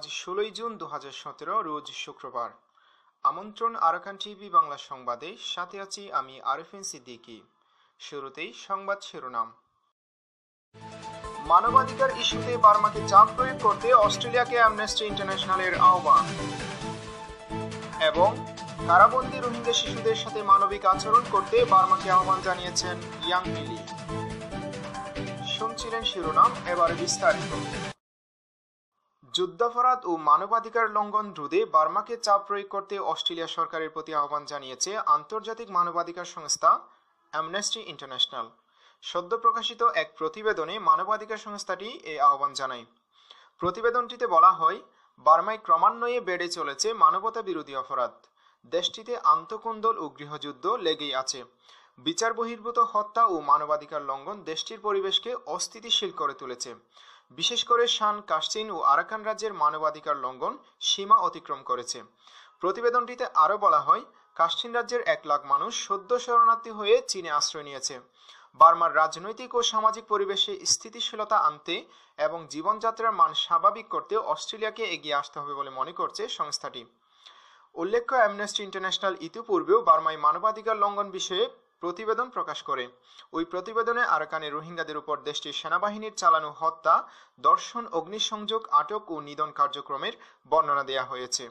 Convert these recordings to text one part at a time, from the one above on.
আজ ১৬ জুন ২০১৭ রোজ শুক্রবার। আমন্ত্রণ আরাকান টিভি বাংলা সংবাদে, সাথে আছি আমি আরিফিন সিদ্দিকী। শুরুতেই সংবাদ শিরোনাম। মানবাধিকার ইস্যুতে বার্মাকে চাপ প্রয়োগ করতে অস্ট্রেলিয়াকে অ্যামনেস্টি ইন্টারন্যাশনালের আহ্বান। এবং কারাবন্দী রোহিঙ্গা শিশুদের সাথে মানবিক আচরণ করতে বার্মাকে আহ্বান জানিয়েছেন ইয়াংহি লি। শুনছিলেন শিরোনাম, এবারে বিস্তারিত। যুদ্ধাপরাধ ও মানবাধিকার লঙ্ঘন রোধে বার্মাকে চাপ প্রয়োগ করতে অস্ট্রেলিয়া সরকারের প্রতি আহ্বান জানিয়েছে আন্তর্জাতিক মানবাধিকার সংস্থা অ্যামনেস্টি ইন্টারন্যাশনাল। সদ্য প্রকাশিত এক প্রতিবেদনে মানবাধিকার সংস্থাটি এই আহ্বান জানায়। প্রতিবেদনটিতে বলা হয়, বার্মায় ক্রমান্বয়ে বেড়ে চলেছে মানবতা বিরোধী অপরাধ। দেশটিতে আন্তঃকোন্দল ও গৃহযুদ্ধ লেগেই আছে। বিচার বহির্ভূত হত্যা ও মানবাধিকার লঙ্ঘন দেশটির পরিবেশকে অস্থিতিশীল করে তুলেছে। বিশেষ করে শান, কাশ্চিন ও আরাকান রাজ্যের মানবাধিকার লঙ্ঘন সীমা অতিক্রম করেছে। প্রতিবেদনটিতে আরও বলা হয়, কাশ্চিন রাজ্যের ১ লাখ মানুষ সদ্য শরণার্থী হয়ে চীনে আশ্রয় নিয়েছে। বার্মার রাজনৈতিক ও সামাজিক পরিবেশে স্থিতিশীলতা আনতে এবং জীবনযাত্রার মান স্বাভাবিক করতে অস্ট্রেলিয়াকে এগিয়ে আসতে হবে বলে মনে করছে সংস্থাটি। উল্লেখ্য, অ্যামনেস্টি ইন্টারন্যাশনাল ইতিপূর্বেও বার্মায় মানবাধিকার লঙ্ঘন বিষয়ে প্রতিবেদন প্রকাশ করে। ওই প্রতিবেদনে আরাকানে রোহিঙ্গাদের উপর দেশটির সেনাবাহিনীর চালানো হত্যা, ধর্ষণ, অগ্নিসংযোগ, আটক ও নিধন কার্যক্রমের বর্ণনা দেয়া হয়েছে।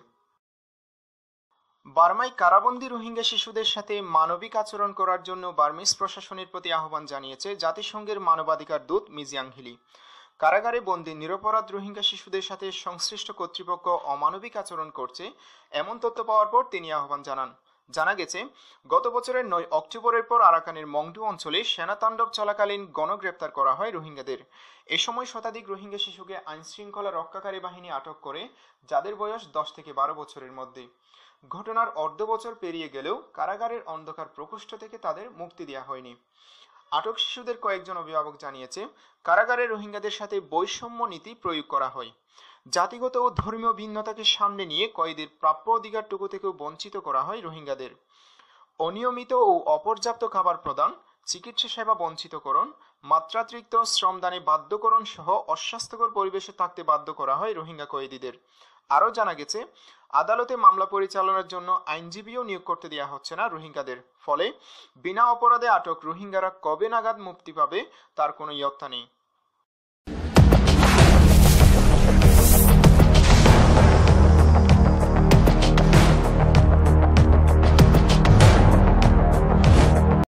বার্মায় কারাবন্দী রোহিঙ্গা শিশুদের সাথে মানবিক আচরণ করার জন্য বার্মিজ প্রশাসনের প্রতি আহ্বান জানিয়েছে জাতিসংঘের মানবাধিকার দূত মিজ ইয়াংহি লি। কারাগারে বন্দী নিরপরাধ রোহিঙ্গা শিশুদের সাথে সংশ্লিষ্ট কর্তৃপক্ষ অমানবিক আচরণ করছে, এমন তথ্য পাওয়ার পর তিনি আহ্বান জানান। জানা গেছে, গত বছরের ৯ অক্টোবরের পর আরাকানের মংডু অঞ্চলে সেনাতাণ্ডব চলাকালীন গণগ্রেপ্তার করা হয় রোহিঙ্গাদের। এ সময় শতাধিক রোহিঙ্গা শিশুকে আইনশৃঙ্খলা রক্ষাকারী বাহিনী আটক করে, যাদের বয়স ১০ থেকে ১২ বছরের মধ্যে। ঘটনার অর্ধ বছর পেরিয়ে গেলেও কারাগারের অন্ধকার প্রকোষ্ঠ থেকে তাদের মুক্তি দেওয়া হয়নি। আটক শিশুদের কয়েকজন অভিভাবক জানিয়েছে, কারাগারে রোহিঙ্গাদের সাথে বৈষম্য নীতি প্রয়োগ করা হয়। জাতিগত ও ধর্মীয় ভিন্নতাকে সামনে নিয়ে কয়েদির প্রাপ্য অধিকারটুকু থেকেও বঞ্চিত করা হয় রোহিঙ্গাদের। অনিয়মিত ও অপর্যাপ্ত খাবার প্রদান, চিকিৎসা সেবা বঞ্চিতকরণ, মাত্রাতিরিক্ত শ্রমদানে বাধ্যকরণ সহ অস্বাস্থ্যকর পরিবেশে থাকতে বাধ্য করা হয় রোহিঙ্গা কয়েদিদের। আরও জানা গেছে, আদালতে মামলা পরিচালনার জন্য আইনজীবীও নিয়োগ করতে দেওয়া হচ্ছে না রোহিঙ্গাদের। ফলে বিনা অপরাধে আটক রোহিঙ্গারা কবে নাগাদ মুক্তি পাবে তার কোনো ইয়ত্তা নেই।